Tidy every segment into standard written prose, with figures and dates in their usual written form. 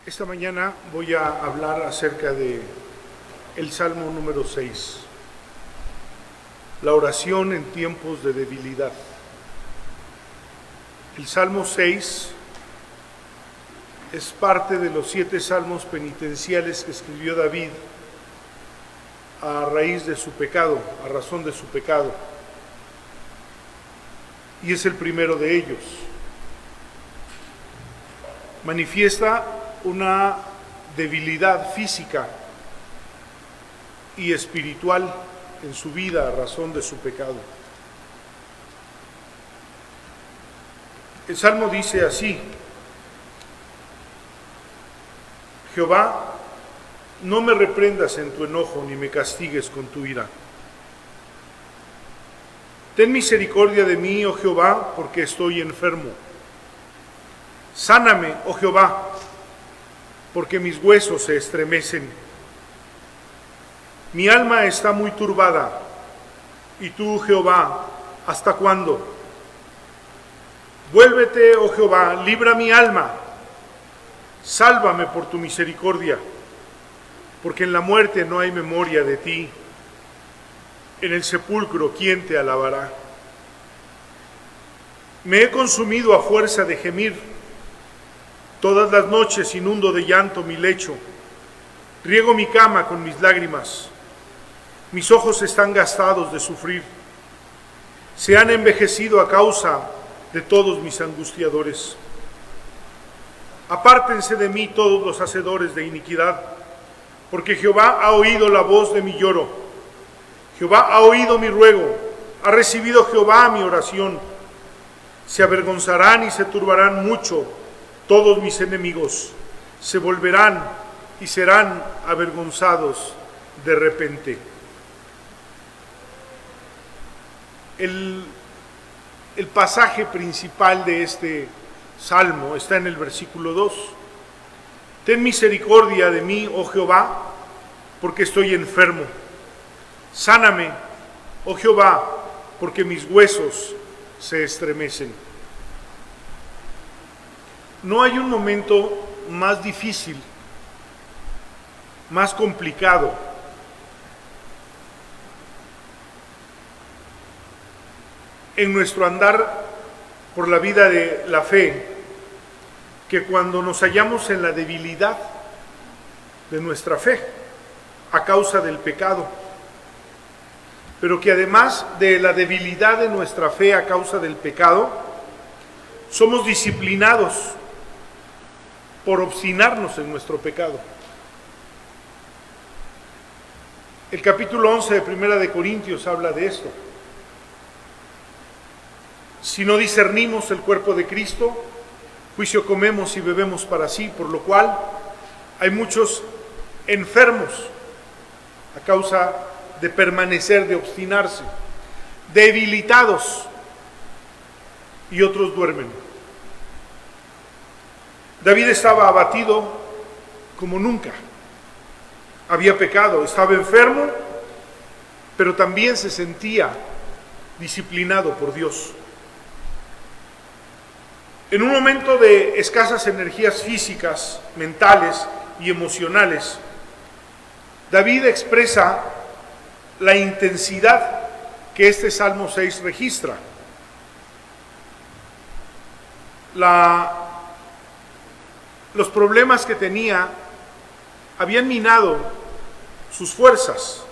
Esta mañana voy a hablar acerca de el Salmo número 6, la oración en tiempos de debilidad. El Salmo 6 es parte de los 7 salmos penitenciales que escribió David a raíz de su pecado, a razón de su pecado. Y es el primero de ellos. Manifiesta una debilidad física y espiritual en su vida a razón de su pecado. El Salmo dice así: Jehová, no me reprendas en tu enojo, ni me castigues con tu ira. Ten misericordia de mí, oh Jehová, porque estoy enfermo. Sáname, oh Jehová, porque mis huesos se estremecen. Mi alma está muy turbada, y tú, Jehová, ¿hasta cuándo? Vuélvete, oh Jehová, libra mi alma, sálvame por tu misericordia, porque en la muerte no hay memoria de ti. En el sepulcro, ¿quién te alabará? Me he consumido a fuerza de gemir. Todas las noches inundo de llanto mi lecho, riego mi cama con mis lágrimas. Mis ojos están gastados de sufrir, se han envejecido a causa de todos mis angustiadores. Apártense de mí todos los hacedores de iniquidad, porque Jehová ha oído la voz de mi lloro. Jehová ha oído mi ruego, ha recibido Jehová mi oración. Se avergonzarán y se turbarán mucho todos mis enemigos, se volverán y serán avergonzados de repente. El pasaje principal de este salmo está en el versículo 2. Ten misericordia de mí, oh Jehová, porque estoy enfermo. Sáname, oh Jehová, porque mis huesos se estremecen. No hay un momento más difícil, más complicado en nuestro andar por la vida de la fe que cuando nos hallamos en la debilidad de nuestra fe a causa del pecado, pero que además de la debilidad de nuestra fe a causa del pecado, somos disciplinados por obstinarnos en nuestro pecado. El capítulo 11 de Primera de Corintios habla de esto. Si no discernimos el cuerpo de Cristo, juicio comemos y bebemos para sí, por lo cual hay muchos enfermos a causa de permanecer, de obstinarse, debilitados, y otros duermen. David estaba abatido como nunca. Había pecado, estaba enfermo, pero también se sentía disciplinado por Dios. En un momento de escasas energías físicas, mentales y emocionales, David expresa la intensidad que este Salmo 6 registra. Los problemas que tenía habían minado sus fuerzas,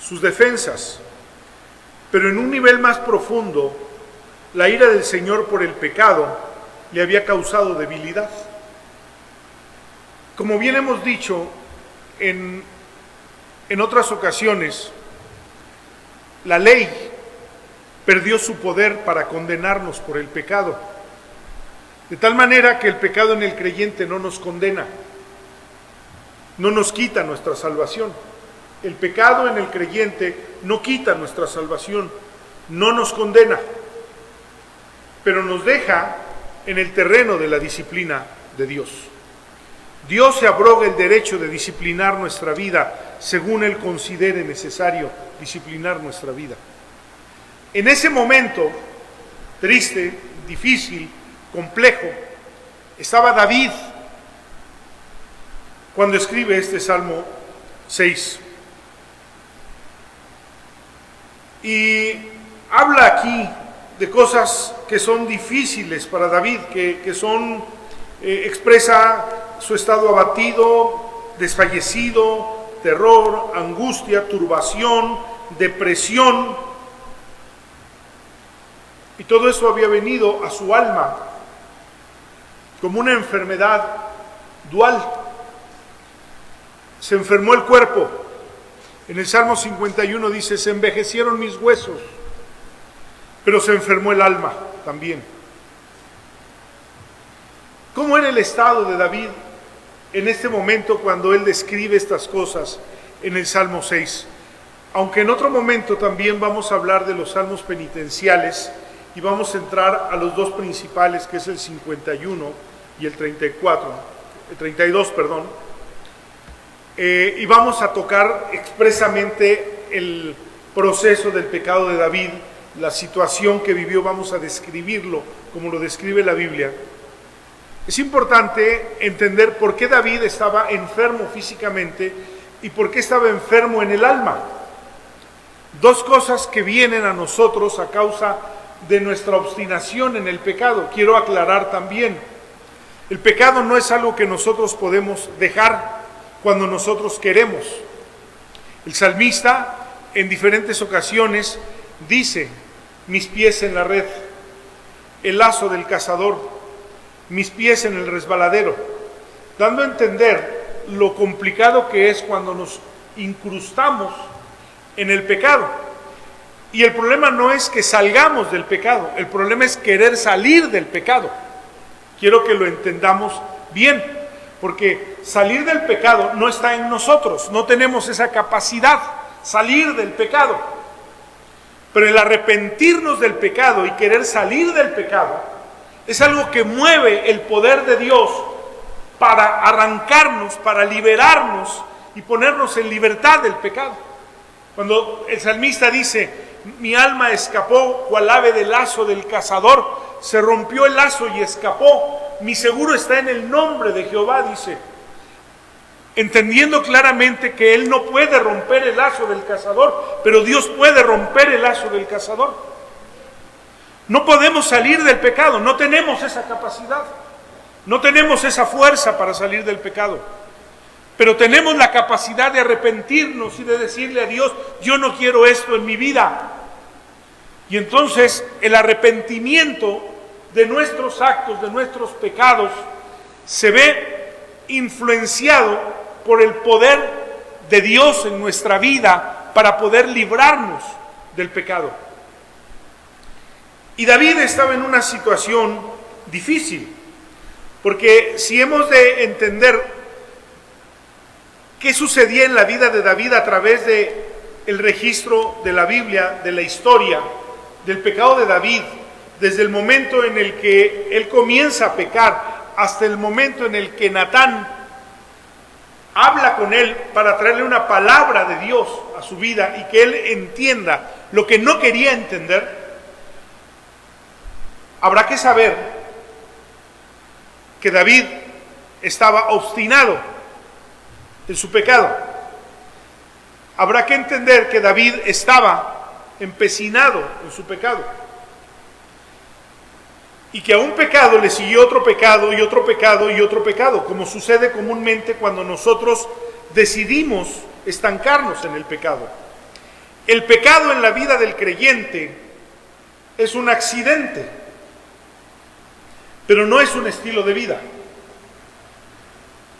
sus defensas, pero en un nivel más profundo, la ira del Señor por el pecado le había causado debilidad. Como bien hemos dicho en otras ocasiones, la ley perdió su poder para condenarnos por el pecado. De tal manera que el pecado en el creyente no nos condena, no nos quita nuestra salvación. El pecado en el creyente no quita nuestra salvación, no nos condena, pero nos deja en el terreno de la disciplina de Dios. Dios se abroga el derecho de disciplinar nuestra vida según Él considere necesario disciplinar nuestra vida. En ese momento triste, difícil, complejo, estaba David cuando escribe este Salmo 6. Y habla aquí de cosas que son difíciles para David, que son, expresa su estado abatido, desfallecido, terror, angustia, turbación, depresión. Y todo eso había venido a su alma como una enfermedad dual. Se enfermó el cuerpo. En el Salmo 51 dice, se envejecieron mis huesos, pero se enfermó el alma también. ¿Cómo era el estado de David en este momento cuando él describe estas cosas en el Salmo 6? Aunque en otro momento también vamos a hablar de los salmos penitenciales y vamos a entrar a los dos principales, que es el 51 y el 32, perdón. Y vamos a tocar expresamente el proceso del pecado de David, la situación que vivió, vamos a describirlo como lo describe la Biblia. Es importante entender por qué David estaba enfermo físicamente y por qué estaba enfermo en el alma. Dos cosas que vienen a nosotros a causa de nuestra obstinación en el pecado. Quiero aclarar también, el pecado no es algo que nosotros podemos dejar cuando nosotros queremos. El salmista en diferentes ocasiones dice, mis pies en la red, el lazo del cazador, mis pies en el resbaladero, dando a entender lo complicado que es cuando nos incrustamos en el pecado. Y el problema no es que salgamos del pecado, el problema es querer salir del pecado. Quiero que lo entendamos bien, porque salir del pecado no está en nosotros, no tenemos esa capacidad, salir del pecado. Pero el arrepentirnos del pecado y querer salir del pecado es algo que mueve el poder de Dios para arrancarnos, para liberarnos y ponernos en libertad del pecado. Cuando el salmista dice, mi alma escapó cual ave del lazo del cazador, se rompió el lazo y escapó, mi seguro está en el nombre de Jehová, dice, entendiendo claramente que él no puede romper el lazo del cazador, pero Dios puede romper el lazo del cazador. No podemos salir del pecado, no tenemos esa capacidad, no tenemos esa fuerza para salir del pecado, pero tenemos la capacidad de arrepentirnos y de decirle a Dios, yo no quiero esto en mi vida. Y entonces el arrepentimiento de nuestros actos, de nuestros pecados, se ve influenciado por el poder de Dios en nuestra vida para poder librarnos del pecado. Y David estaba en una situación difícil, porque si hemos de entender qué sucedía en la vida de David a través de el registro de la Biblia, de la historia del pecado de David, desde el momento en el que él comienza a pecar hasta el momento en el que Natán habla con él para traerle una palabra de Dios a su vida y que él entienda lo que no quería entender, habrá que saber que David estaba obstinado en su pecado. Habrá que entender que David estaba empecinado en su pecado. Y que a un pecado le siguió otro pecado y otro pecado y otro pecado, como sucede comúnmente cuando nosotros decidimos estancarnos en el pecado. El pecado en la vida del creyente es un accidente, pero no es un estilo de vida.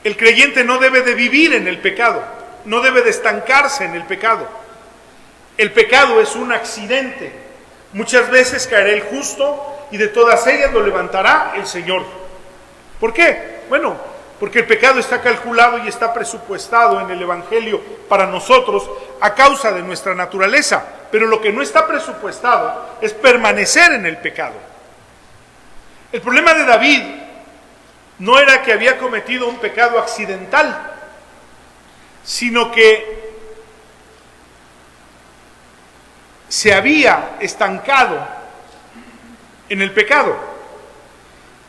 El creyente no debe de vivir en el pecado, no debe de estancarse en el pecado. El pecado es un accidente. Muchas veces caerá el justo y de todas ellas lo levantará el Señor. ¿Por qué? Bueno, porque el pecado está calculado y está presupuestado en el Evangelio para nosotros a causa de nuestra naturaleza, pero lo que no está presupuestado es permanecer en el pecado. El problema de David no era que había cometido un pecado accidental, sino que se había estancado en el pecado.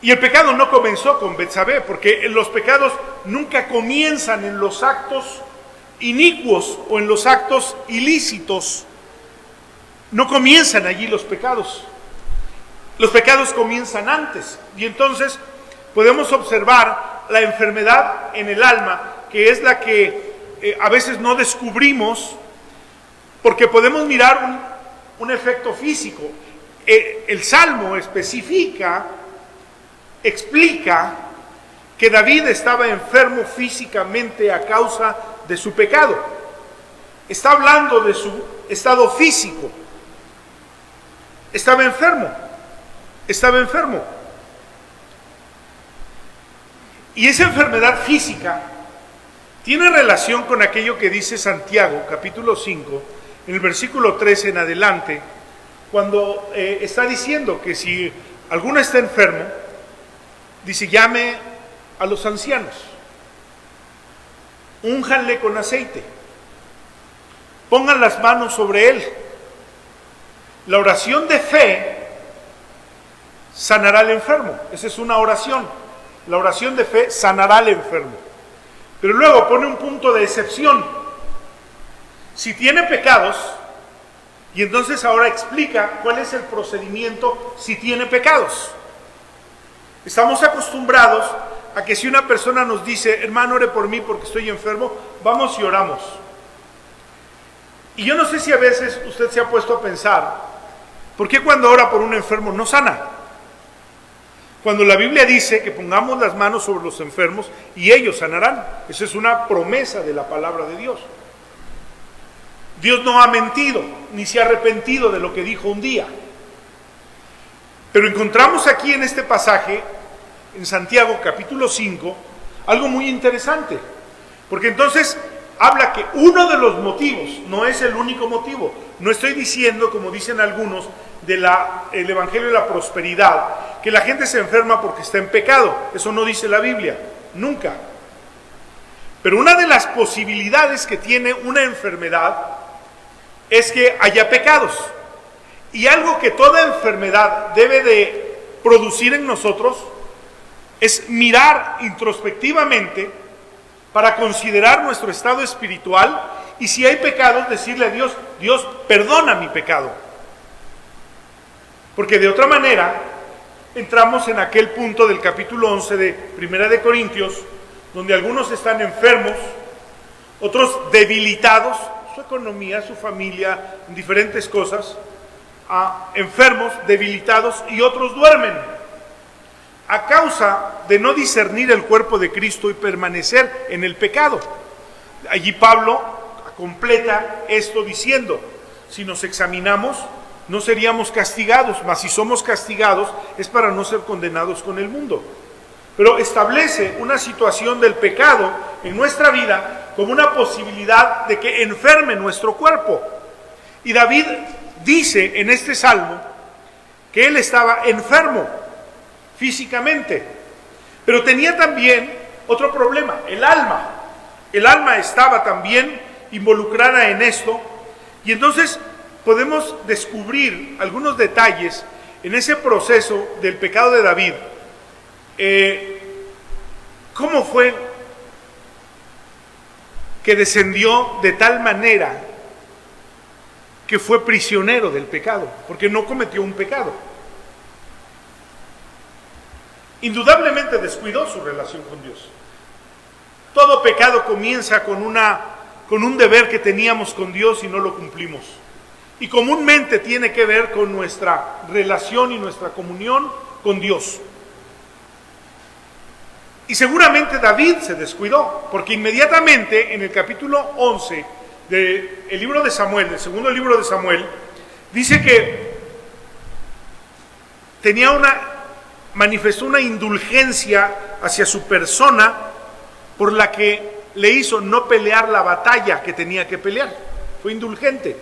Y el pecado no comenzó con Betsabé, porque los pecados nunca comienzan en los actos inicuos o en los actos ilícitos. No comienzan allí los pecados. Los pecados comienzan antes. Y entonces podemos observar la enfermedad en el alma, que es la que a veces no descubrimos, porque podemos mirar un efecto físico. El Salmo explica que David estaba enfermo físicamente a causa de su pecado. Está hablando de su estado físico. Estaba enfermo. Y esa enfermedad física tiene relación con aquello que dice Santiago, capítulo 5, en el versículo 13 en adelante, cuando está diciendo que si alguno está enfermo, dice, llame a los ancianos, únjanle con aceite, pongan las manos sobre él. La oración de fe sanará al enfermo. Esa es una oración. La oración de fe sanará al enfermo. Pero luego pone un punto de excepción. Si tiene pecados, y entonces ahora explica cuál es el procedimiento si tiene pecados. Estamos acostumbrados a que si una persona nos dice, hermano, ore por mí porque estoy enfermo, vamos y oramos. Y yo no sé si a veces usted se ha puesto a pensar, ¿por qué cuando ora por un enfermo no sana? Cuando la Biblia dice que pongamos las manos sobre los enfermos y ellos sanarán. Esa es una promesa de la palabra de Dios. Dios no ha mentido, ni se ha arrepentido de lo que dijo un día. Pero encontramos aquí en este pasaje, en Santiago capítulo 5, algo muy interesante. Porque entonces habla que uno de los motivos, no es el único motivo. No estoy diciendo, como dicen algunos, del Evangelio de la Prosperidad, que la gente se enferma porque está en pecado. Eso no dice la Biblia, nunca. Pero una de las posibilidades que tiene una enfermedad es que haya pecados. Y algo que toda enfermedad debe de producir en nosotros es mirar introspectivamente para considerar nuestro estado espiritual y si hay pecados, decirle a Dios, Dios, perdona mi pecado. Porque de otra manera, entramos en aquel punto del capítulo 11 de Primera de Corintios, donde algunos están enfermos, otros debilitados, su economía, su familia, en diferentes cosas, enfermos, debilitados, y otros duermen, a causa de no discernir el cuerpo de Cristo y permanecer en el pecado. Allí Pablo completa esto diciendo, si nos examinamos, no seríamos castigados, mas si somos castigados es para no ser condenados con el mundo. Pero establece una situación del pecado en nuestra vida como una posibilidad de que enferme nuestro cuerpo. Y David dice en este salmo que él estaba enfermo físicamente, pero tenía también otro problema, el alma. El alma estaba también involucrada en esto, y entonces podemos descubrir algunos detalles en ese proceso del pecado de David. ¿Cómo fue que descendió de tal manera que fue prisionero del pecado? Porque no cometió un pecado. Indudablemente descuidó su relación con Dios. Todo pecado comienza con un deber que teníamos con Dios y no lo cumplimos. Y comúnmente tiene que ver con nuestra relación y nuestra comunión con Dios. Y seguramente David se descuidó, porque inmediatamente en el capítulo 11 del libro de Samuel, del segundo libro de Samuel, dice que manifestó una indulgencia hacia su persona por la que le hizo no pelear la batalla que tenía que pelear. Fue indulgente.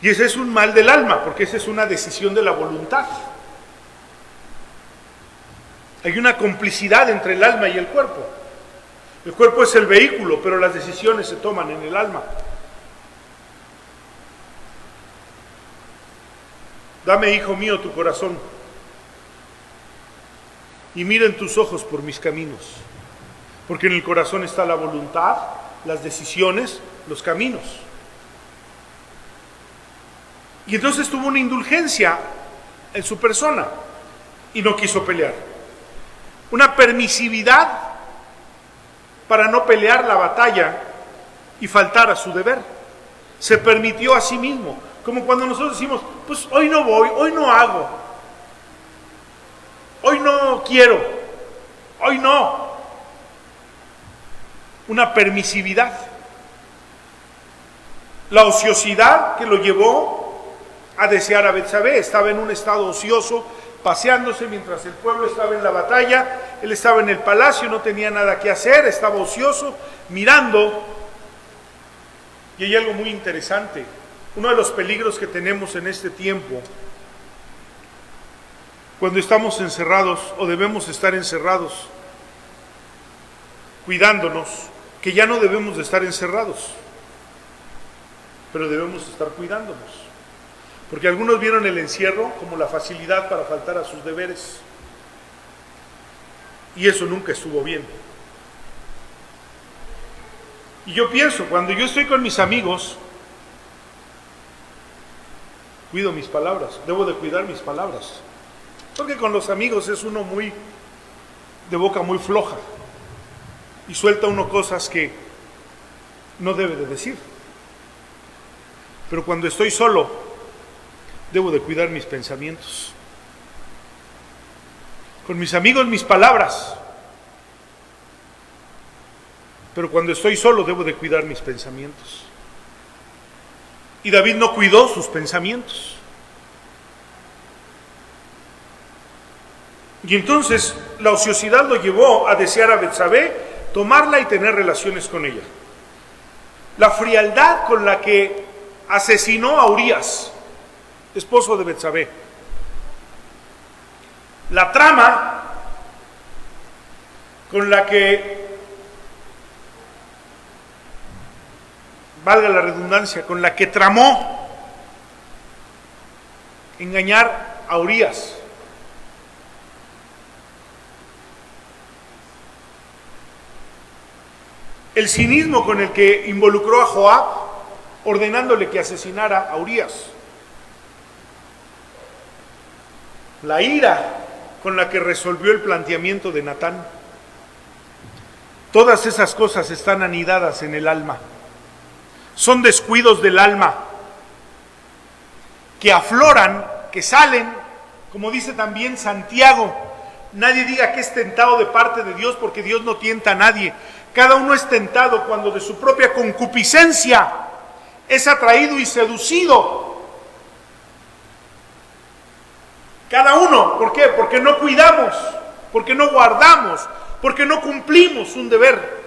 Y ese es un mal del alma, porque esa es una decisión de la voluntad. Hay una complicidad entre el alma y el cuerpo. El cuerpo es el vehículo, pero las decisiones se toman en el alma. Dame, hijo mío, tu corazón, y mira en tus ojos por mis caminos, porque en el corazón está la voluntad, las decisiones, los caminos. Y entonces tuvo una indulgencia en su persona y no quiso pelear. Una permisividad para no pelear la batalla y faltar a su deber. Se permitió a sí mismo, como cuando nosotros decimos, pues hoy no voy, hoy no hago, hoy no quiero, hoy no. Una permisividad. La ociosidad que lo llevó a desear a Betsabé. Estaba en un estado ocioso, paseándose mientras el pueblo estaba en la batalla. Él estaba en el palacio, no tenía nada que hacer, estaba ocioso, mirando. Y hay algo muy interesante. Uno de los peligros que tenemos en este tiempo, cuando estamos encerrados o debemos estar encerrados, cuidándonos, que ya no debemos de estar encerrados, pero debemos estar cuidándonos. Porque algunos vieron el encierro como la facilidad para faltar a sus deberes. Y eso nunca estuvo bien. Y yo pienso, cuando yo estoy con mis amigos, cuido mis palabras, debo de cuidar mis palabras. Porque con los amigos es uno muy, de boca muy floja. Y suelta uno cosas que no debe de decir. Pero cuando estoy solo, debo de cuidar mis pensamientos. Con mis amigos, mis palabras. Pero cuando estoy solo, debo de cuidar mis pensamientos. Y David no cuidó sus pensamientos. Y entonces la ociosidad lo llevó a desear a Betsabé, tomarla y tener relaciones con ella. La frialdad con la que asesinó a Urías, esposo de Betsabé. La trama con la que, valga la redundancia, con la que tramó engañar a Urías. El cinismo con el que involucró a Joab, ordenándole que asesinara a Urías. La ira con la que resolvió el planteamiento de Natán. Todas esas cosas están anidadas en el alma. Son descuidos del alma que afloran, que salen, como dice también Santiago. Nadie diga que es tentado de parte de Dios, porque Dios no tienta a nadie. Cada uno es tentado cuando de su propia concupiscencia es atraído y seducido. Cada uno, ¿por qué? Porque no cuidamos, porque no guardamos, porque no cumplimos un deber.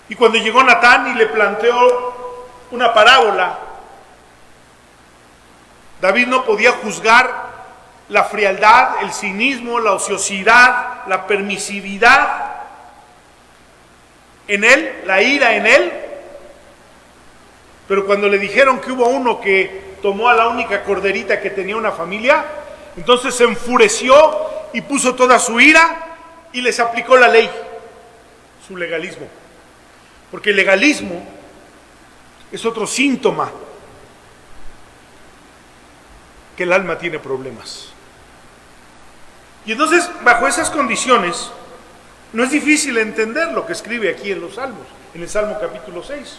Y cuando llegó Natán y le planteó una parábola, David no podía juzgar la frialdad, el cinismo, la ociosidad, la permisividad en él, la ira en él. Pero cuando le dijeron que hubo uno que tomó a la única corderita que tenía una familia, entonces se enfureció y puso toda su ira y les aplicó la ley, su legalismo. Porque el legalismo es otro síntoma que el alma tiene problemas. Y entonces, bajo esas condiciones, no es difícil entender lo que escribe aquí en los Salmos, en el Salmo capítulo 6.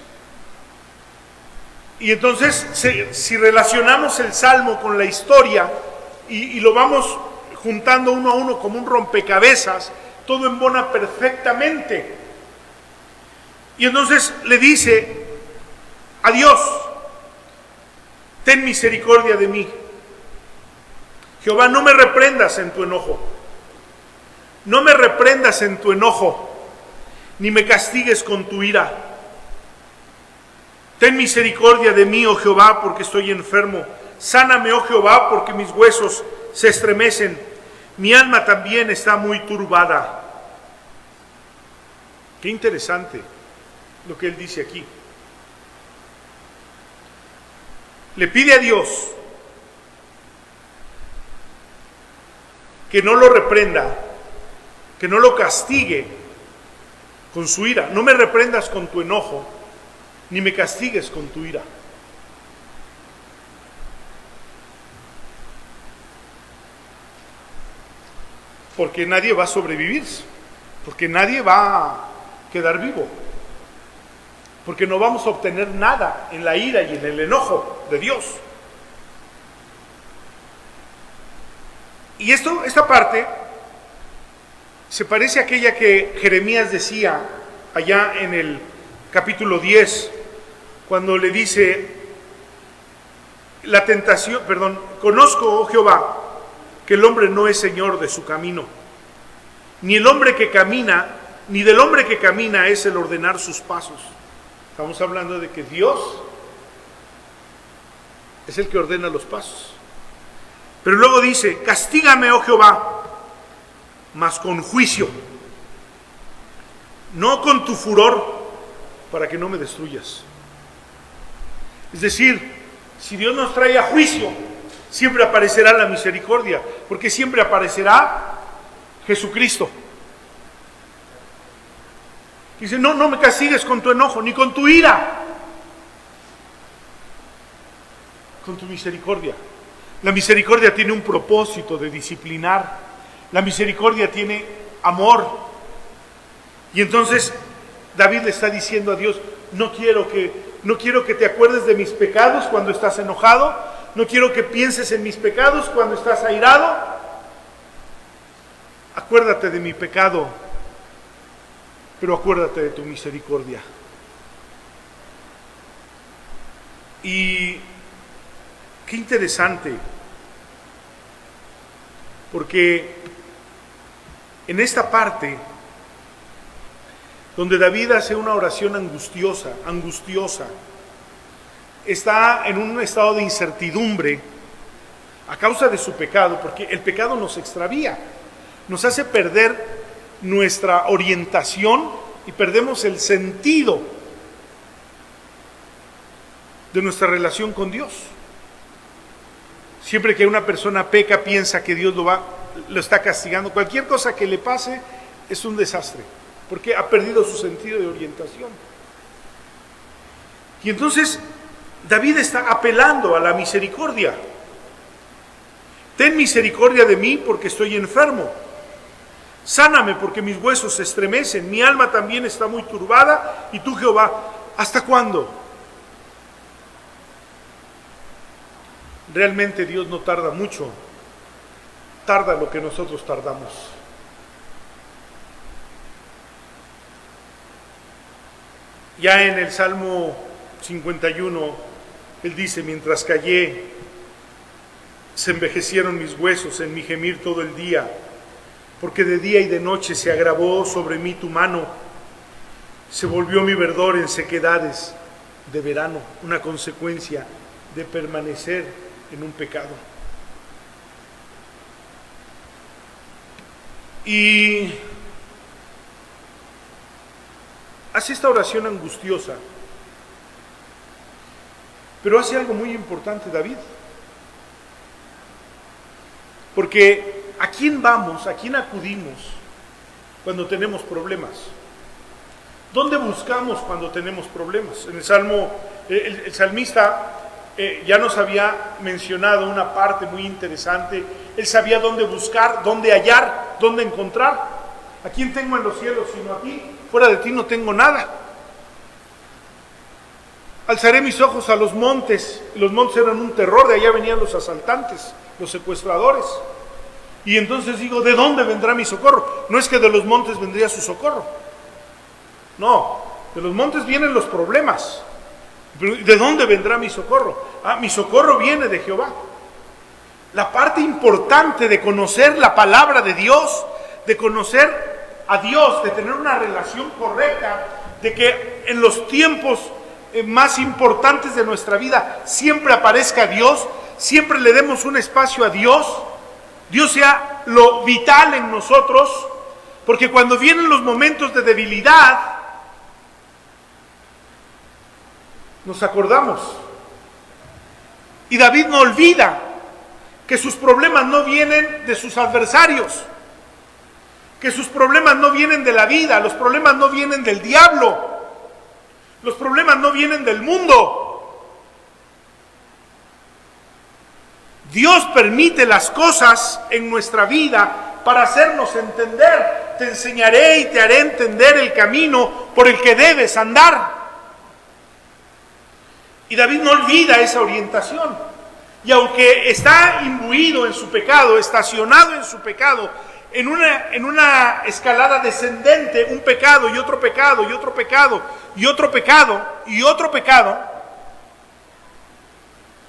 Y entonces, si relacionamos el Salmo con la historia y lo vamos juntando uno a uno como un rompecabezas, todo embona perfectamente. Y entonces le dice a Dios: ten misericordia de mí. Jehová, no me reprendas en tu enojo. No me reprendas en tu enojo, ni me castigues con tu ira. Ten misericordia de mí, oh Jehová, porque estoy enfermo. Sáname, oh Jehová, porque mis huesos se estremecen. Mi alma también está muy turbada. Qué interesante lo que él dice aquí. Le pide a Dios que no lo reprenda, que no lo castigue con su ira. No me reprendas con tu enojo, ni me castigues con tu ira. Porque nadie va a sobrevivir, porque nadie va a quedar vivo, porque no vamos a obtener nada en la ira y en el enojo de Dios. Y esta parte se parece a aquella que Jeremías decía allá en el capítulo 10, cuando le dice la tentación, conozco, oh Jehová, que el hombre no es señor de su camino, ni del hombre que camina es el ordenar sus pasos. Estamos hablando de que Dios es el que ordena los pasos. Pero luego dice, castígame, oh Jehová, mas con juicio, no con tu furor, para que no me destruyas. Es decir, si Dios nos trae a juicio, siempre aparecerá la misericordia, porque siempre aparecerá Jesucristo. Dice, no me castigues con tu enojo, ni con tu ira, con tu misericordia. La misericordia tiene un propósito de disciplinar. La misericordia tiene amor. Y entonces David le está diciendo a Dios, no quiero que te acuerdes de mis pecados cuando estás enojado, no quiero que pienses en mis pecados cuando estás airado. Acuérdate de mi pecado, pero acuérdate de tu misericordia. Y qué interesante, porque en esta parte, donde David hace una oración angustiosa, está en un estado de incertidumbre a causa de su pecado, porque el pecado nos extravía, nos hace perder nuestra orientación y perdemos el sentido de nuestra relación con Dios. Siempre que una persona peca, piensa que Dios lo está castigando. Cualquier cosa que le pase es un desastre, porque ha perdido su sentido de orientación. Y entonces David está apelando a la misericordia. Ten misericordia de mí porque estoy enfermo. Sáname porque mis huesos se estremecen. Mi alma también está muy turbada. Y tú, Jehová, ¿hasta cuándo? Realmente Dios no tarda mucho. Tarda lo que nosotros tardamos. Ya en el Salmo 51, Él dice, mientras callé, se envejecieron mis huesos en mi gemir todo el día, porque de día y de noche se agravó sobre mí tu mano, se volvió mi verdor en sequedades de verano, una consecuencia de permanecer en un pecado. Y hace esta oración angustiosa, pero hace algo muy importante David, porque ¿a quién vamos, a quién acudimos cuando tenemos problemas? ¿Dónde buscamos cuando tenemos problemas? En el Salmo, el salmista ya nos había mencionado una parte muy interesante. Él sabía dónde buscar, dónde hallar, dónde encontrar. ¿A quién tengo en los cielos sino a ti? Fuera de ti no tengo nada. Alzaré mis ojos a los montes. Los montes eran un terror, de allá venían los asaltantes, los secuestradores. Y entonces digo, ¿de dónde vendrá mi socorro? No es que de los montes vendría su socorro. No, de los montes vienen los problemas. ¿De dónde vendrá mi socorro? Mi socorro viene de Jehová. La parte importante de conocer la palabra de Dios, de conocer a Dios, de tener una relación correcta, de que en los tiempos más importantes de nuestra vida siempre aparezca Dios, siempre le demos un espacio a Dios, Dios sea lo vital en nosotros, porque cuando vienen los momentos de debilidad, nos acordamos. Y David no olvida que sus problemas no vienen de sus adversarios, que sus problemas no vienen de la vida, los problemas no vienen del diablo, los problemas no vienen del mundo. Dios permite las cosas en nuestra vida para hacernos entender. Te enseñaré y te haré entender el camino por el que debes andar. Y David no olvida esa orientación. Y aunque está imbuido en su pecado, estacionado en su pecado, en una escalada descendente, un pecado y otro pecado y otro pecado y otro pecado y otro pecado,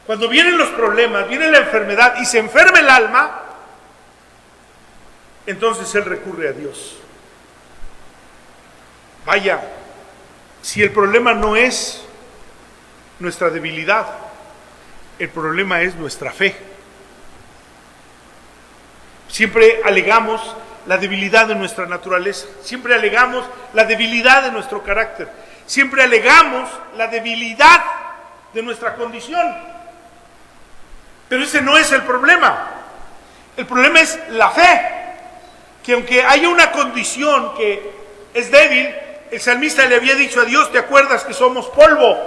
cuando vienen los problemas, viene la enfermedad y se enferma el alma, entonces él recurre a Dios. Vaya, si el problema no es nuestra debilidad, el problema es nuestra fe. Siempre alegamos la debilidad de nuestra naturaleza, siempre alegamos la debilidad de nuestro carácter, siempre alegamos la debilidad de nuestra condición. Pero ese no es el problema. El problema es la fe, que aunque haya una condición que es débil, el salmista le había dicho a Dios, ¿te acuerdas que somos polvo?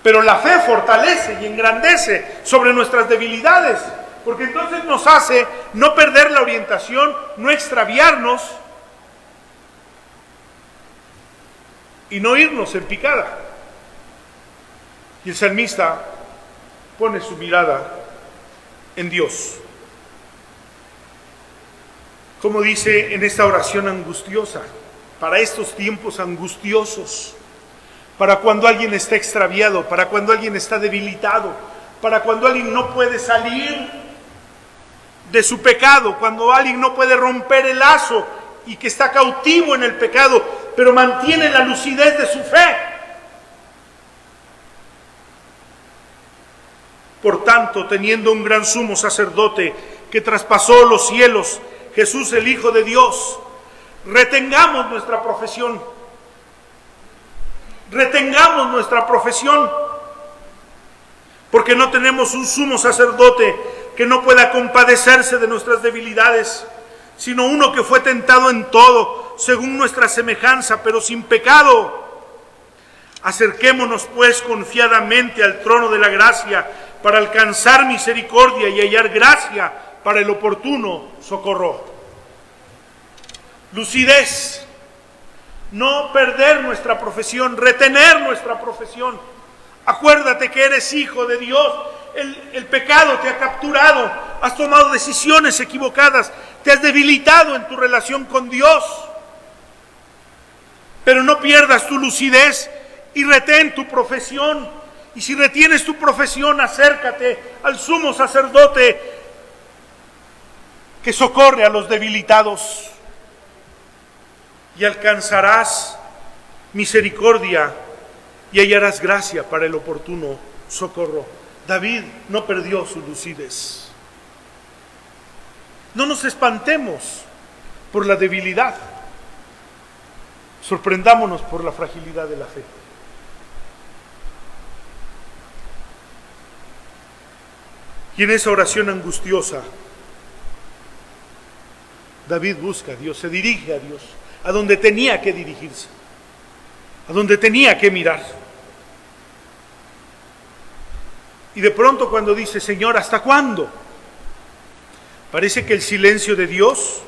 Pero la fe fortalece y engrandece sobre nuestras debilidades, porque entonces nos hace no perder la orientación, no extraviarnos y no irnos en picada. Y el salmista pone su mirada en Dios. Como dice en esta oración angustiosa, para estos tiempos angustiosos, para cuando alguien está extraviado, para cuando alguien está debilitado, para cuando alguien no puede salir de su pecado, cuando alguien no puede romper el lazo y que está cautivo en el pecado, pero mantiene la lucidez de su fe. Por tanto, teniendo un gran sumo sacerdote que traspasó los cielos, Jesús el Hijo de Dios, retengamos nuestra profesión. Retengamos nuestra profesión, porque no tenemos un sumo sacerdote que no pueda compadecerse de nuestras debilidades, sino uno que fue tentado en todo, según nuestra semejanza, pero sin pecado. Acerquémonos pues confiadamente al trono de la gracia, para alcanzar misericordia y hallar gracia para el oportuno socorro. Lucidez, no perder nuestra profesión, retener nuestra profesión. Acuérdate que eres hijo de Dios, el pecado te ha capturado, has tomado decisiones equivocadas, te has debilitado en tu relación con Dios. Pero no pierdas tu lucidez y retén tu profesión. Y si retienes tu profesión, acércate al sumo sacerdote que socorre a los debilitados. Y alcanzarás misericordia y hallarás gracia para el oportuno socorro. David no perdió su lucidez. No nos espantemos por la debilidad. Sorprendámonos por la fragilidad de la fe. Y en esa oración angustiosa, David busca a Dios, se dirige a Dios, a donde tenía que dirigirse, a donde tenía que mirar. Y de pronto cuando dice, Señor, ¿hasta cuándo? Parece que el silencio de Dios,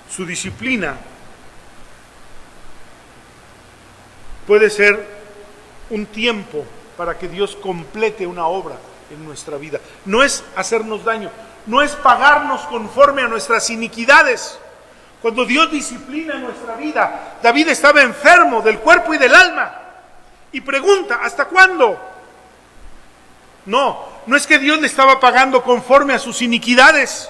su disciplina, puede ser un tiempo para que Dios complete una obra en nuestra vida. No es hacernos daño, no es pagarnos conforme a nuestras iniquidades. Cuando Dios disciplina nuestra vida, David estaba enfermo del cuerpo y del alma y pregunta, ¿hasta cuándo? No es que Dios le estaba pagando conforme a sus iniquidades,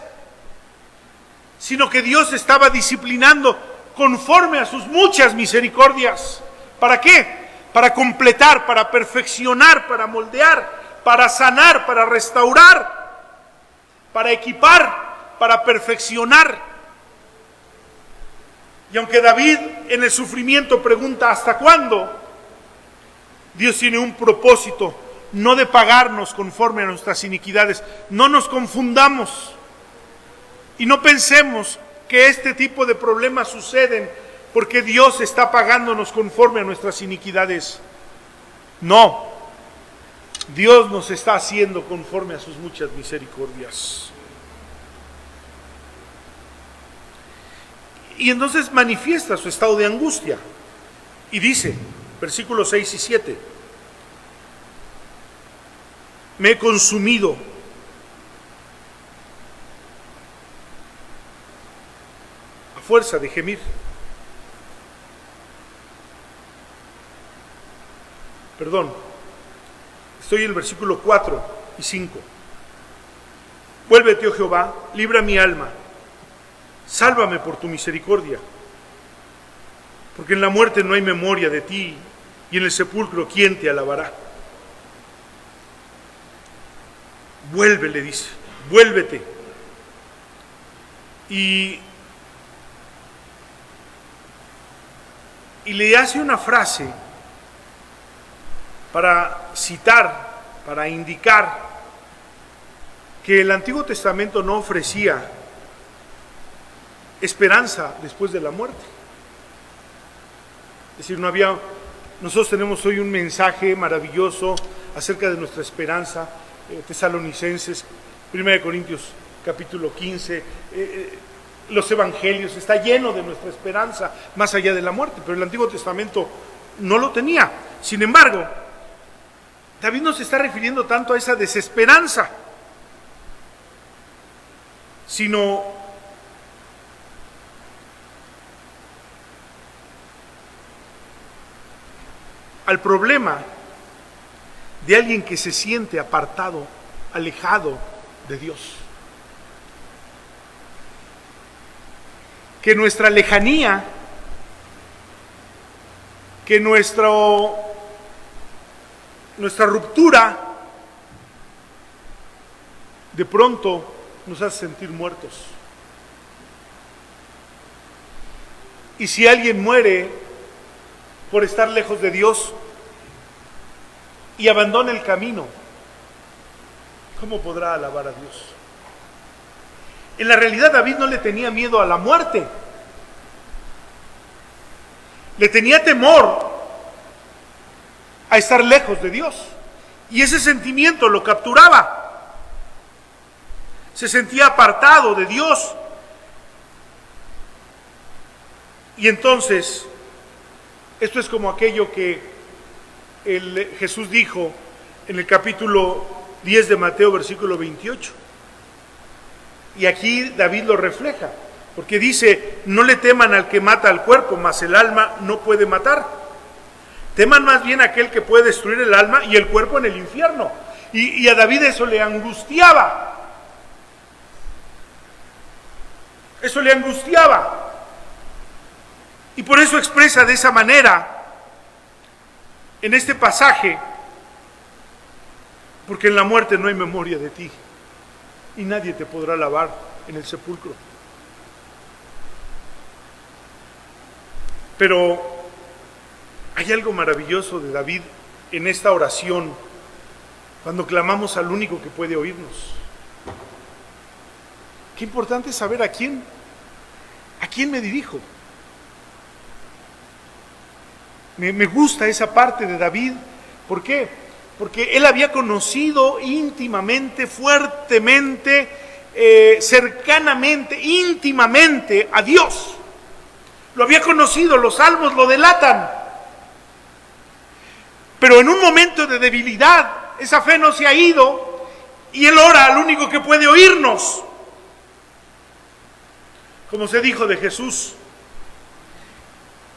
sino que Dios estaba disciplinando conforme a sus muchas misericordias. ¿Para qué? Para completar, para perfeccionar, para moldear, para sanar, para restaurar, para equipar, para perfeccionar. Y aunque David en el sufrimiento pregunta ¿hasta cuándo?, Dios tiene un propósito, no de pagarnos conforme a nuestras iniquidades. No nos confundamos y no pensemos que este tipo de problemas suceden porque Dios está pagándonos conforme a nuestras iniquidades. No, Dios nos está haciendo conforme a sus muchas misericordias. Y entonces manifiesta su estado de angustia y dice, versículos 6 y 7, me he consumido a fuerza de gemir. Perdón, estoy en el versículo 4 y 5. Vuélvete, oh Jehová, libra mi alma, sálvame por tu misericordia, porque en la muerte no hay memoria de ti, y en el sepulcro, ¿quién te alabará? Vuelve, le dice, vuélvete. Y le hace una frase para citar, para indicar que el Antiguo Testamento no ofrecía esperanza después de la muerte. Es decir, no había. Nosotros tenemos hoy un mensaje maravilloso acerca de nuestra esperanza, Tesalonicenses, 1 Corintios capítulo 15, los evangelios, está lleno de nuestra esperanza más allá de la muerte, pero el Antiguo Testamento no lo tenía. Sin embargo, David no se está refiriendo tanto a esa desesperanza, sino al problema de alguien que se siente apartado, alejado de Dios. Que nuestra lejanía, que nuestra ruptura de pronto nos hace sentir muertos. Y si alguien muere por estar lejos de Dios y abandona el camino, ¿cómo podrá alabar a Dios? En la realidad, David no le tenía miedo a la muerte, le tenía temor a estar lejos de Dios, y ese sentimiento lo capturaba. Se sentía apartado de Dios, y entonces esto es como aquello que Jesús dijo en el capítulo 10 de Mateo, versículo 28. Y aquí David lo refleja, porque dice, no le teman al que mata al cuerpo, mas el alma no puede matar. Teman más bien a aquel que puede destruir el alma y el cuerpo en el infierno. Y a David eso le angustiaba. Eso le angustiaba. Y por eso expresa de esa manera en este pasaje, porque en la muerte no hay memoria de ti y nadie te podrá alabar en el sepulcro. Pero hay algo maravilloso de David en esta oración, cuando clamamos al único que puede oírnos. Qué importante saber a quién me dirijo. Me gusta esa parte de David. ¿Por qué? Porque él había conocido íntimamente, fuertemente, cercanamente, íntimamente a Dios. Lo había conocido, los salmos lo delatan. Pero en un momento de debilidad, esa fe no se ha ido y él ora al único que puede oírnos. Como se dijo de Jesús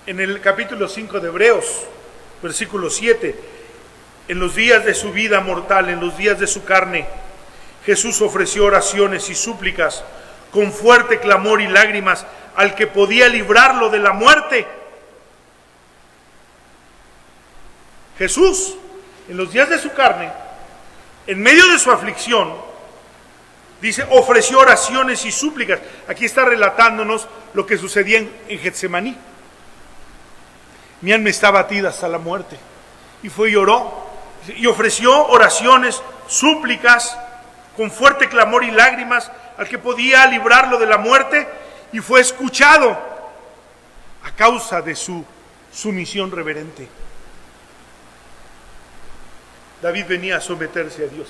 en el capítulo 5 de Hebreos, versículo 7, en los días de su vida mortal, en los días de su carne, Jesús ofreció oraciones y súplicas con fuerte clamor y lágrimas al que podía librarlo de la muerte. Jesús, en los días de su carne, en medio de su aflicción, dice, ofreció oraciones y súplicas. Aquí está relatándonos lo que sucedía en Getsemaní. Mi alma está batida hasta la muerte. Y fue y oró y ofreció oraciones, súplicas, con fuerte clamor y lágrimas al que podía librarlo de la muerte, y fue escuchado a causa de su sumisión reverente. David venía a someterse a Dios,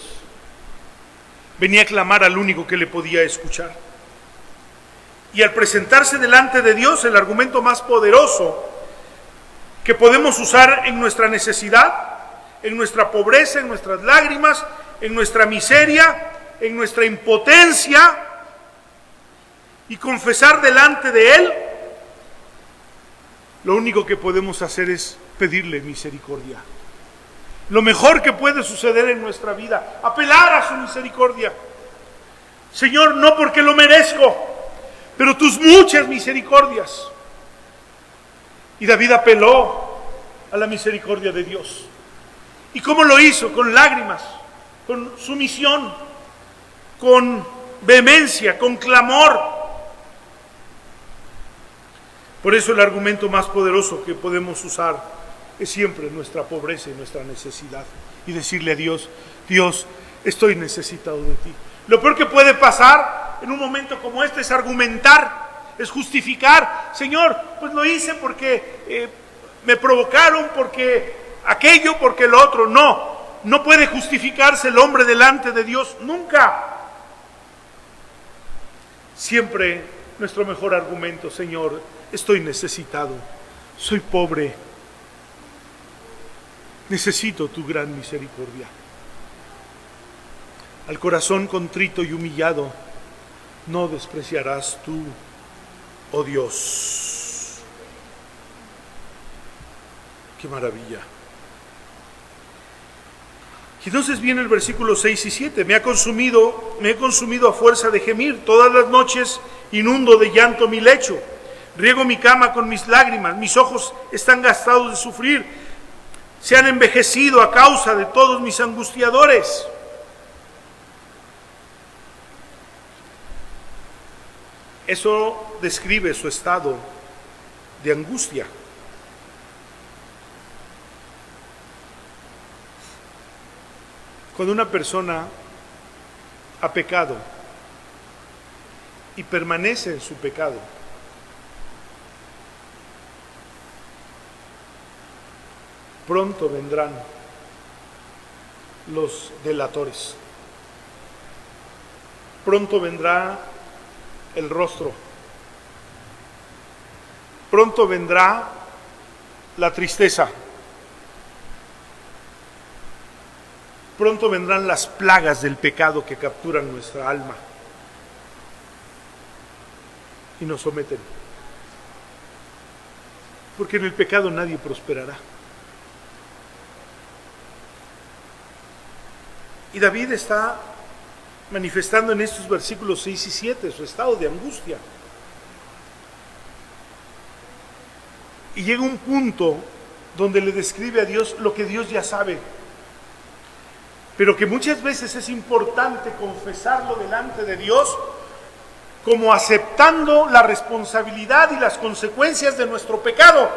venía a clamar al único que le podía escuchar. Y al presentarse delante de Dios, el argumento más poderoso que podemos usar en nuestra necesidad, en nuestra pobreza, en nuestras lágrimas, en nuestra miseria, en nuestra impotencia, y confesar delante de Él, lo único que podemos hacer es pedirle misericordia. Lo mejor que puede suceder en nuestra vida, apelar a su misericordia. Señor, no porque lo merezco, pero tus muchas misericordias. Y David apeló a la misericordia de Dios. ¿Y cómo lo hizo? Con lágrimas, con sumisión, con vehemencia, con clamor. Por eso el argumento más poderoso que podemos usar es siempre nuestra pobreza y nuestra necesidad. Y decirle a Dios, Dios, estoy necesitado de ti. Lo peor que puede pasar en un momento como este es argumentar, es justificar. Señor, pues lo hice porque me provocaron, porque aquello, porque lo otro. No puede justificarse el hombre delante de Dios, nunca. Siempre nuestro mejor argumento, Señor, estoy necesitado, soy pobre, necesito tu gran misericordia. Al corazón contrito y humillado no despreciarás tú, oh Dios. ¡Qué maravilla! Y entonces viene el versículo 6 y 7. Me he consumido a fuerza de gemir. Todas las noches inundo de llanto mi lecho. Riego mi cama con mis lágrimas. Mis ojos están gastados de sufrir. Se han envejecido a causa de todos mis angustiadores. Eso describe su estado de angustia. Cuando una persona ha pecado y permanece en su pecado, pronto vendrán los delatores, pronto vendrá el rostro, pronto vendrá la tristeza, pronto vendrán las plagas del pecado que capturan nuestra alma y nos someten. Porque en el pecado nadie prosperará. Y David está manifestando en estos versículos 6 y 7 su estado de angustia. Y llega un punto donde le describe a Dios lo que Dios ya sabe, pero que muchas veces es importante confesarlo delante de Dios, como aceptando la responsabilidad y las consecuencias de nuestro pecado.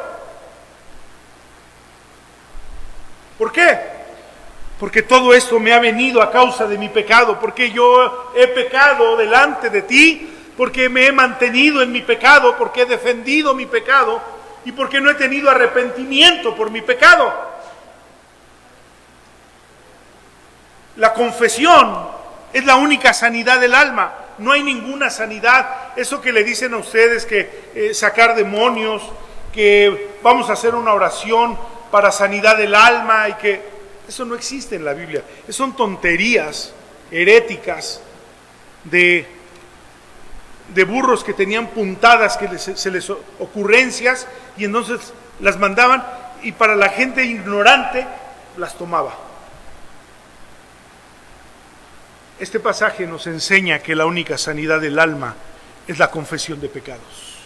¿Por qué? Porque todo esto me ha venido a causa de mi pecado, porque yo he pecado delante de ti, porque me he mantenido en mi pecado, porque he defendido mi pecado y porque no he tenido arrepentimiento por mi pecado. La confesión es la única sanidad del alma. No hay ninguna sanidad. Eso que le dicen a ustedes que sacar demonios, que vamos a hacer una oración para sanidad del alma y que eso no existe en la Biblia. Son tonterías heréticas de burros que tenían puntadas, que se les ocurrencias y entonces las mandaban y para la gente ignorante las tomaba. Este pasaje nos enseña que la única sanidad del alma es la confesión de pecados.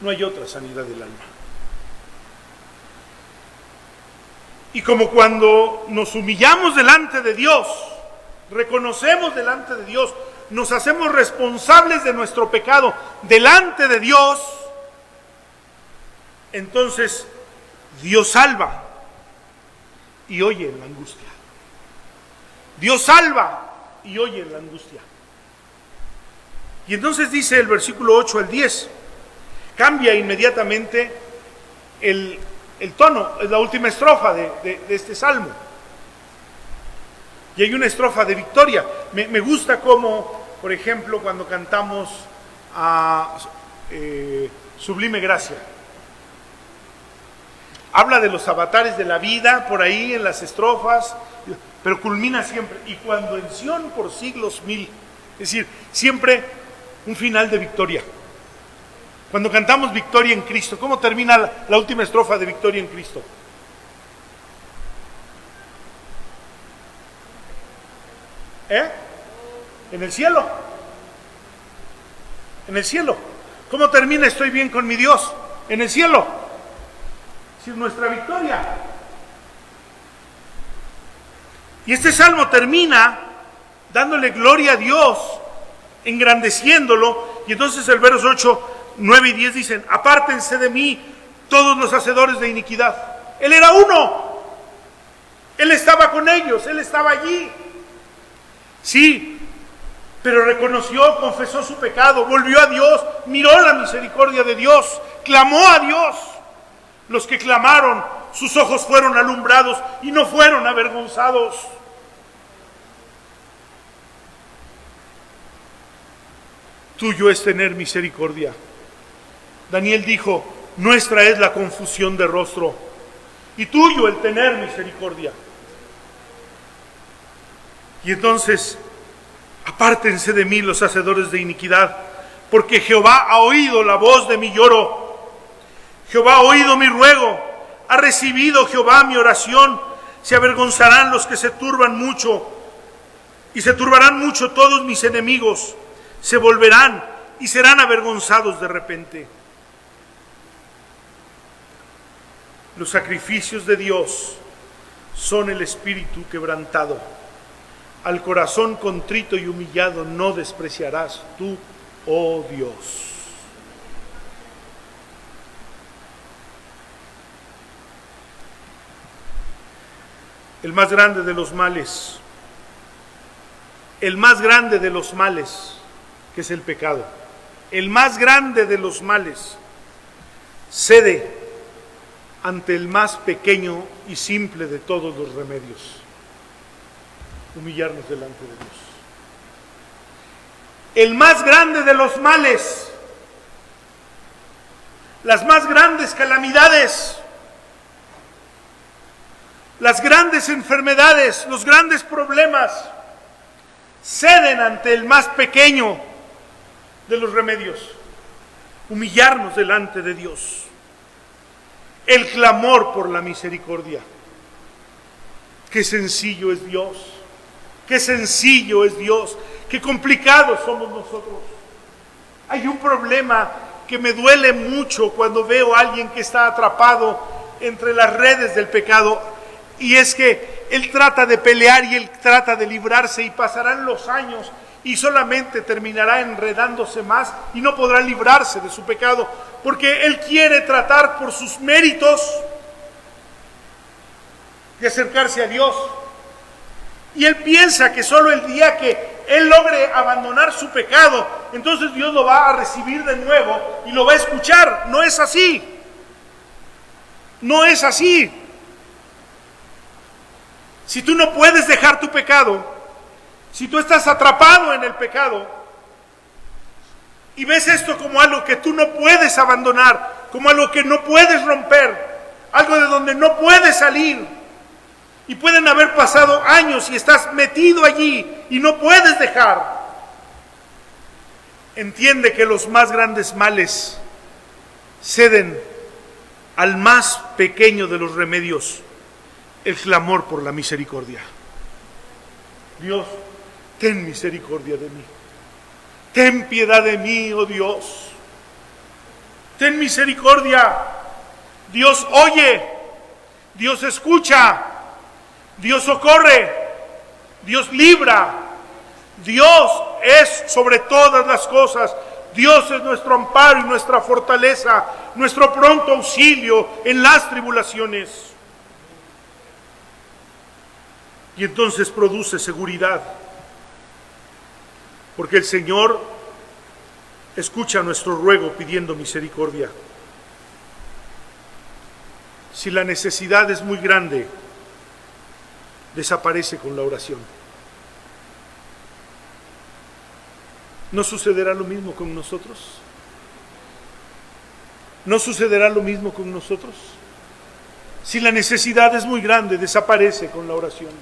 No hay otra sanidad del alma. Y como cuando nos humillamos delante de Dios, reconocemos delante de Dios, nos hacemos responsables de nuestro pecado delante de Dios, entonces Dios salva. y oye en la angustia. Dios salva y oye en la angustia. Y entonces dice el versículo 8 al 10, cambia inmediatamente el tono, es la última estrofa de este salmo. Y hay una estrofa de victoria. Me gusta como, por ejemplo, cuando cantamos a Sublime Gracia. Habla de los avatares de la vida por ahí en las estrofas, pero culmina siempre, y cuando en Sión por siglos mil. Es decir, siempre un final de victoria. Cuando cantamos Victoria en Cristo, ¿cómo termina la última estrofa de Victoria en Cristo? En el cielo. En el cielo. ¿Cómo termina Estoy bien con mi Dios? En el cielo. Es decir, nuestra victoria. Y este salmo termina dándole gloria a Dios, engrandeciéndolo. Y entonces el verso 8, 9 y 10 dicen: apártense de mí todos los hacedores de iniquidad. Él era uno. Él estaba con ellos, él estaba allí. Sí, pero reconoció, confesó su pecado, volvió a Dios, miró la misericordia de Dios, clamó a Dios. Los que clamaron, sus ojos fueron alumbrados y no fueron avergonzados. Tuyo es tener misericordia. Daniel dijo: nuestra es la confusión de rostro, y tuyo el tener misericordia. Y entonces, apártense de mí los hacedores de iniquidad, porque Jehová ha oído la voz de mi lloro. Jehová ha oído mi ruego, ha recibido Jehová mi oración. Se avergonzarán los que se turban mucho, y se turbarán mucho todos mis enemigos. Se volverán y serán avergonzados de repente. Los sacrificios de Dios son el espíritu quebrantado. Al corazón contrito y humillado no despreciarás tú, oh Dios. El más grande de los males, que es el pecado, el más grande de los males, cede ante el más pequeño y simple de todos los remedios: humillarnos delante de Dios. El más grande de los males, las más grandes calamidades, las grandes enfermedades, los grandes problemas, ceden ante el más pequeño de los remedios: humillarnos delante de Dios. El clamor por la misericordia. Qué sencillo es Dios, qué sencillo es Dios, qué complicados somos nosotros. Hay un problema que me duele mucho cuando veo a alguien que está atrapado entre las redes del pecado, y es que él trata de pelear y él trata de librarse, y pasarán los años y solamente terminará enredándose más y no podrá librarse de su pecado, porque él quiere tratar por sus méritos de acercarse a Dios. Y él piensa que solo el día que él logre abandonar su pecado, entonces Dios lo va a recibir de nuevo y lo va a escuchar. No es así. No es así. Si tú no puedes dejar tu pecado, si tú estás atrapado en el pecado y ves esto como algo que tú no puedes abandonar, como algo que no puedes romper, algo de donde no puedes salir, y pueden haber pasado años y estás metido allí y no puedes dejar, entiende que los más grandes males ceden al más pequeño de los remedios: el clamor por la misericordia. Dios, ten misericordia de mí. Ten piedad de mí, oh Dios. Ten misericordia. Dios oye, Dios escucha, Dios socorre, Dios libra. Dios es sobre todas las cosas. Dios es nuestro amparo y nuestra fortaleza, nuestro pronto auxilio en las tribulaciones. Y entonces produce seguridad, porque el Señor escucha nuestro ruego pidiendo misericordia. Si la necesidad es muy grande, desaparece con la oración. ¿No sucederá lo mismo con nosotros? ¿No sucederá lo mismo con nosotros? Si la necesidad es muy grande, desaparece con la oración.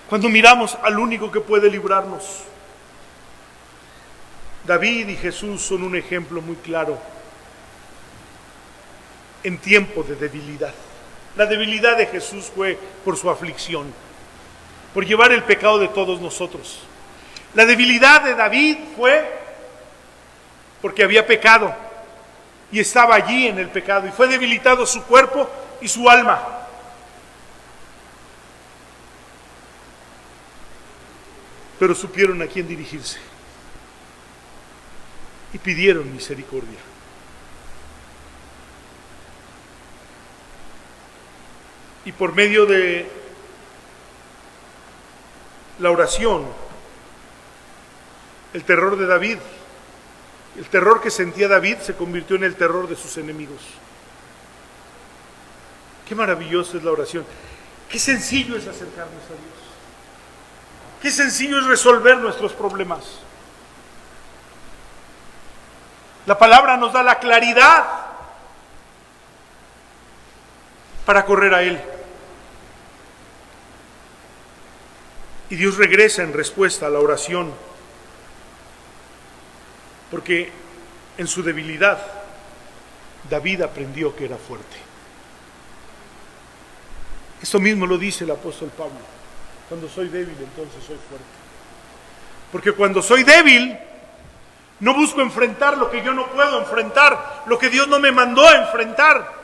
Cuando miramos al único que puede librarnos, David y Jesús son un ejemplo muy claro en tiempo de debilidad. La debilidad de Jesús fue por su aflicción, por llevar el pecado de todos nosotros. La debilidad de David fue porque había pecado y estaba allí en el pecado y fue debilitado su cuerpo y su alma. Pero supieron a quién dirigirse y pidieron misericordia. Y por medio de la oración, el terror de David, el terror que sentía David se convirtió en el terror de sus enemigos. Qué maravillosa es la oración. Qué sencillo es acercarnos a Dios. Qué sencillo es resolver nuestros problemas. La palabra nos da la claridad para correr a Él. Y Dios regresa en respuesta a la oración, porque en su debilidad David aprendió que era fuerte. Esto mismo lo dice el apóstol Pablo: cuando soy débil, entonces soy fuerte. Porque cuando soy débil, no busco enfrentar lo que yo no puedo enfrentar, lo que Dios no me mandó a enfrentar.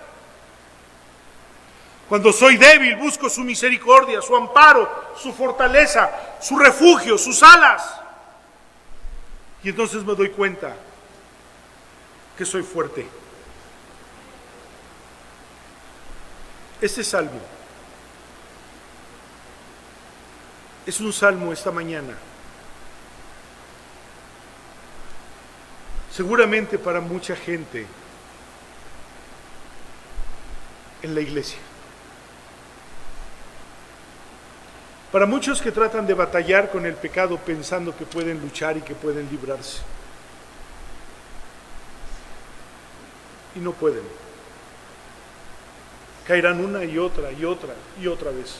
Cuando soy débil, busco su misericordia, su amparo, su fortaleza, su refugio, sus alas. Y entonces me doy cuenta que soy fuerte. Este salmo es un salmo esta mañana, seguramente para mucha gente en la iglesia. Para muchos que tratan de batallar con el pecado pensando que pueden luchar y que pueden librarse. Y no pueden. Caerán una y otra y otra y otra vez.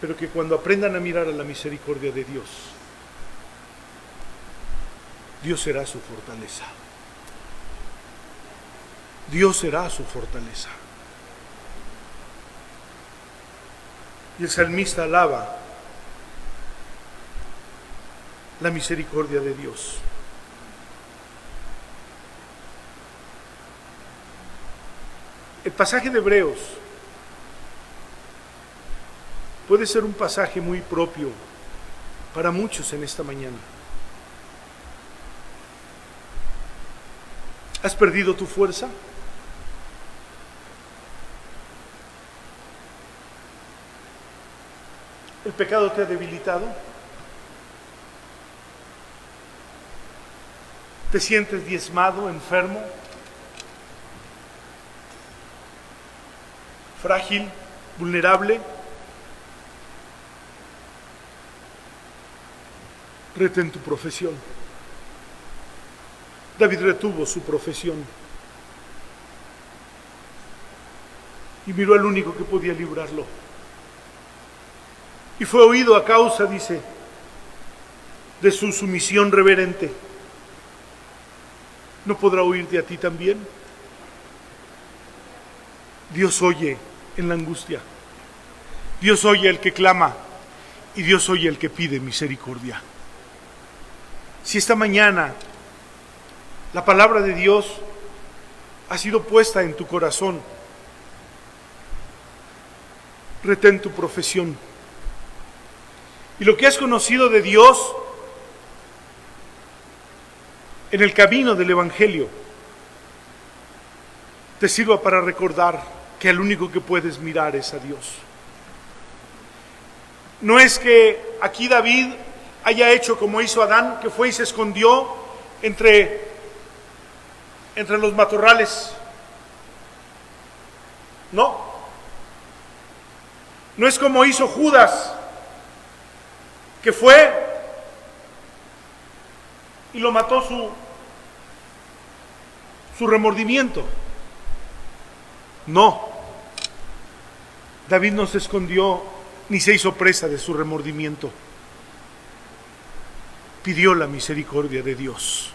Pero que cuando aprendan a mirar a la misericordia de Dios, Dios será su fortaleza. Dios será su fortaleza. Y el salmista alaba la misericordia de Dios. El pasaje de Hebreos puede ser un pasaje muy propio para muchos en esta mañana. ¿Has perdido tu fuerza? ¿El pecado te ha debilitado? ¿Te sientes diezmado, enfermo, frágil, vulnerable? Retén tu profesión. David retuvo su profesión y miró al único que podía librarlo. Y fue oído a causa, dice, de su sumisión reverente. ¿No podrá oírte a ti también? Dios oye en la angustia. Dios oye al que clama y Dios oye al que pide misericordia. Si esta mañana la palabra de Dios ha sido puesta en tu corazón, retén tu profesión. Y lo que has conocido de Dios en el camino del Evangelio te sirva para recordar que al único que puedes mirar es a Dios. No es que aquí David haya hecho como hizo Adán, que fue y se escondió entre los matorrales. No. No es como hizo Judas, que fue y lo mató su remordimiento. No. David no se escondió ni se hizo presa de su remordimiento. Pidió la misericordia de Dios.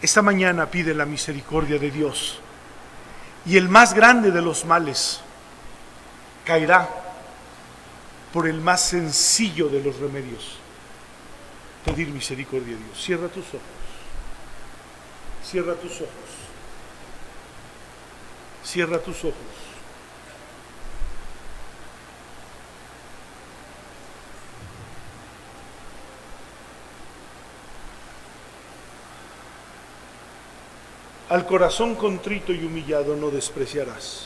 Esta mañana pide la misericordia de Dios. Y el más grande de los males caerá por el más sencillo de los remedios. Pedir misericordia de Dios. Cierra tus ojos. Cierra tus ojos. Cierra tus ojos. Al corazón contrito y humillado no despreciarás.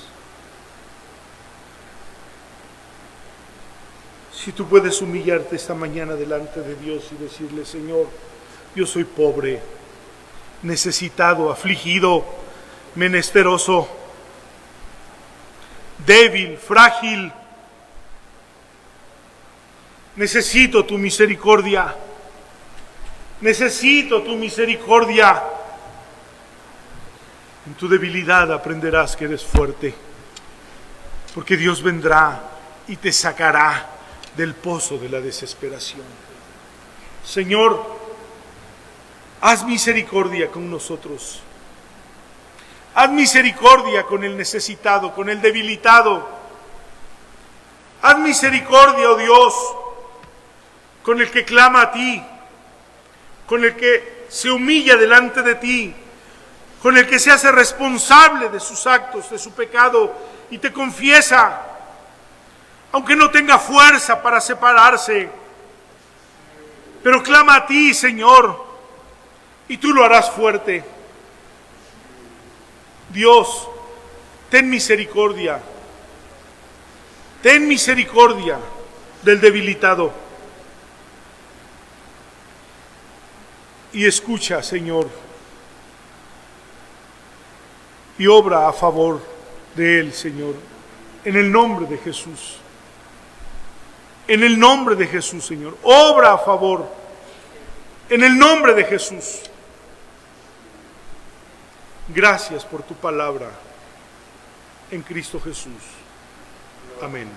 Si tú puedes humillarte esta mañana delante de Dios y decirle: Señor, yo soy pobre, necesitado, afligido, menesteroso, débil, frágil. Necesito tu misericordia. Necesito tu misericordia. En tu debilidad aprenderás que eres fuerte, porque Dios vendrá y te sacará del pozo de la desesperación. Señor, haz misericordia con nosotros. Haz misericordia con el necesitado, con el debilitado. Haz misericordia, oh Dios, con el que clama a ti, con el que se humilla delante de ti, con el que se hace responsable de sus actos, de su pecado, y te confiesa, aunque no tenga fuerza para separarse, pero clama a ti, Señor, y tú lo harás fuerte. Dios, ten misericordia del debilitado, y escucha, Señor, y obra a favor de él, Señor, en el nombre de Jesús. En el nombre de Jesús, Señor, obra a favor, en el nombre de Jesús. Gracias por tu palabra en Cristo Jesús. Amén.